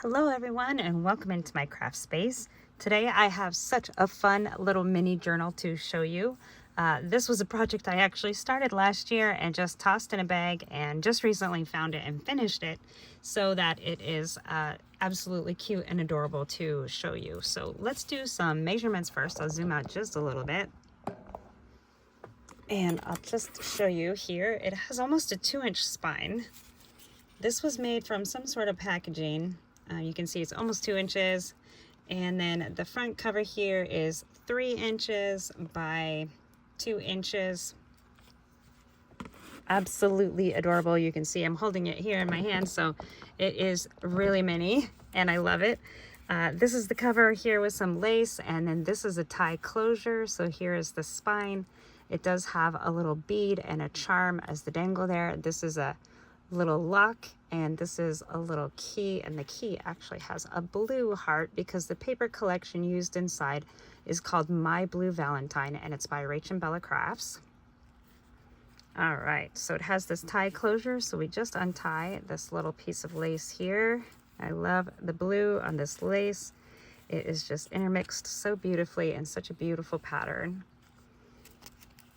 Hello everyone and welcome into my craft space. Today I have such a fun little mini journal to show you. This was a project I actually started last year and just tossed in a bag and just recently found it and finished it so that it is absolutely cute and adorable to show you. So let's do some measurements first. I'll zoom out just a little bit. And I'll just show you here. It has almost a 2-inch spine. This was made from some sort of packaging. You can see it's almost 2 inches. And then the front cover here is 3 inches by 2 inches. Absolutely adorable. You can see I'm holding it here in my hand, so it is really mini and I love it. This is the cover here with some lace, and then this is a tie closure. So here is the spine. It does have a little bead and a charm as the dangle there. This is a little lock, and this is a little key, and the key actually has a blue heart because the paper collection used inside is called My Blue Valentine, and it's by RachandBella Crafts. All right, so it has this tie closure, so we just untie this little piece of lace here. I love the blue on this lace. It is just intermixed so beautifully and such a beautiful pattern.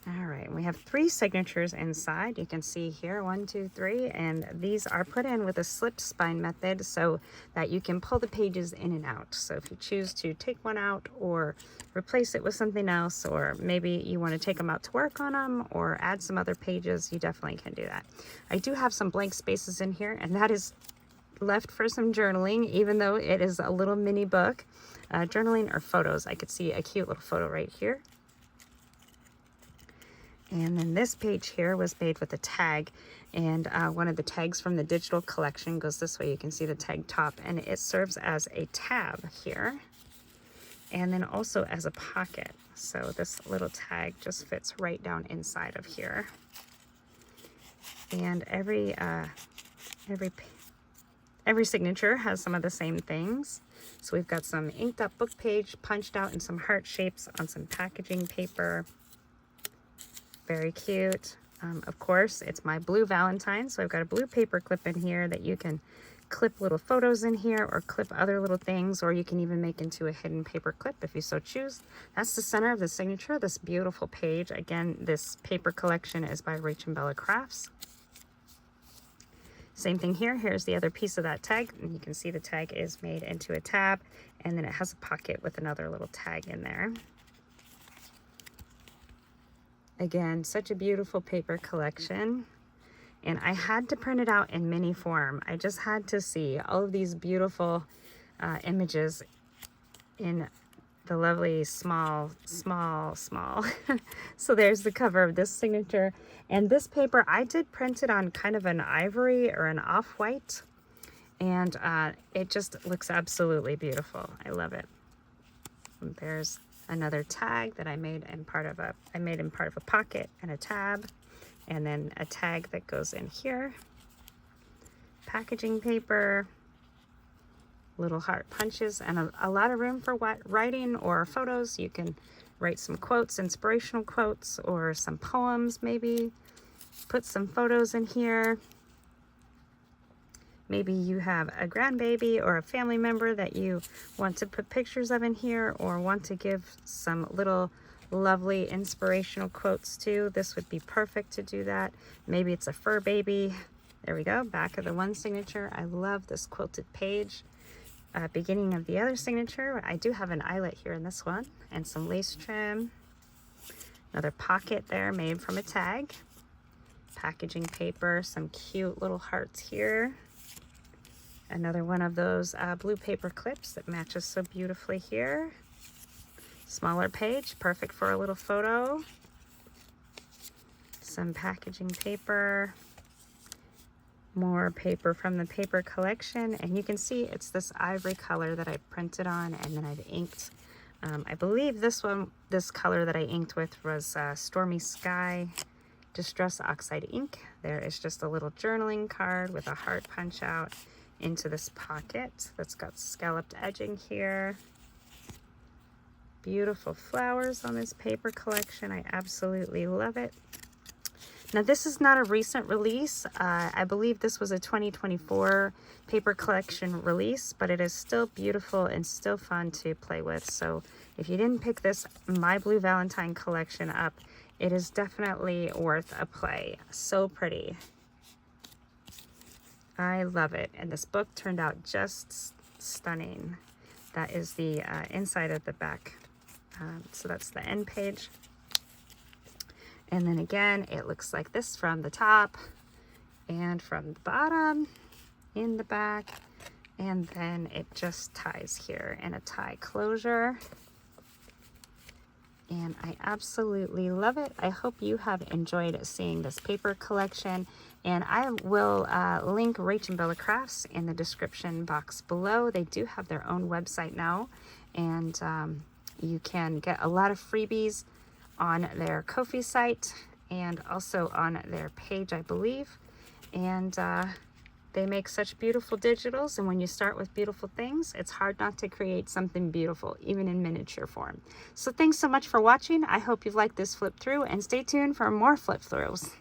All right, we have 3 signatures inside. You can see here, 1, 2, 3, and these are put in with a slip spine method so that you can pull the pages in and out. So if you choose to take one out or replace it with something else, or maybe you want to take them out to work on them or add some other pages, you definitely can do that. I do have some blank spaces in here, and that is left for some journaling, even though it is a little mini book. Journaling or photos. I could see a cute little photo right here. And then this page here was made with a tag, and one of the tags from the digital collection goes this way. You can see the tag top, and it serves as a tab here and then also as a pocket. So this little tag just fits right down inside of here. And every signature has some of the same things. So we've got some inked up book page punched out in some heart shapes on some packaging paper. Very cute. Of course, it's my blue Valentine, so I've got a blue paper clip in here that you can clip little photos in here or clip other little things, or you can even make into a hidden paper clip if you so choose. That's the center of the signature, this beautiful page. Again, this paper collection is by RachandBella Crafts. Same thing here. Here's the other piece of that tag, and you can see the tag is made into a tab, and then it has a pocket with another little tag in there. Again, such a beautiful paper collection, and I had to print it out in mini form. I just had to see all of these beautiful images in the lovely small. So there's the cover of this signature, and this paper I did print it on kind of an ivory or an off-white, and it just looks absolutely beautiful. I love it. And there's another tag that I made in part of a pocket and a tab, and then a tag that goes in here. Packaging paper, little heart punches, and a lot of room for writing or photos. You can write some quotes, inspirational quotes, or some poems maybe. Put some photos in here. Maybe you have a grandbaby or a family member that you want to put pictures of in here, or want to give some little lovely inspirational quotes to. This would be perfect to do that. Maybe it's a fur baby. There we go, back of the one signature. I love this quilted page. Beginning of the other signature. I do have an eyelet here in this one, and some lace trim. Another pocket there made from a tag. Packaging paper, some cute little hearts here. Another one of those blue paper clips that matches so beautifully here. Smaller page, perfect for a little photo. Some packaging paper. More paper from the paper collection, and you can see it's this ivory color that I printed on, and then I've inked. I believe this color that I inked with was Stormy Sky Distress Oxide ink. There is just a little journaling card with a heart punch out into this pocket that's got scalloped edging here. Beautiful flowers on this paper collection. I absolutely love it. Now this is not a recent release. I believe this was a 2024 paper collection release, but it is still beautiful and still fun to play with. So if you didn't pick this My Blue Valentine collection up, it is definitely worth a play. So pretty. I love it. And this book turned out just stunning. That is the inside of the back. So that's the end page. And then again, it looks like this from the top and from the bottom in the back. And then it just ties here in a tie closure. And I absolutely love it. I hope you have enjoyed seeing this paper collection. And I will link RachandBella Crafts in the description box below. They do have their own website now. And you can get a lot of freebies on their Ko-fi site and also on their page, I believe. And they make such beautiful digitals, and when you start with beautiful things, it's hard not to create something beautiful, even in miniature form. So thanks so much for watching. I hope you've liked this flip through, and stay tuned for more flip throughs.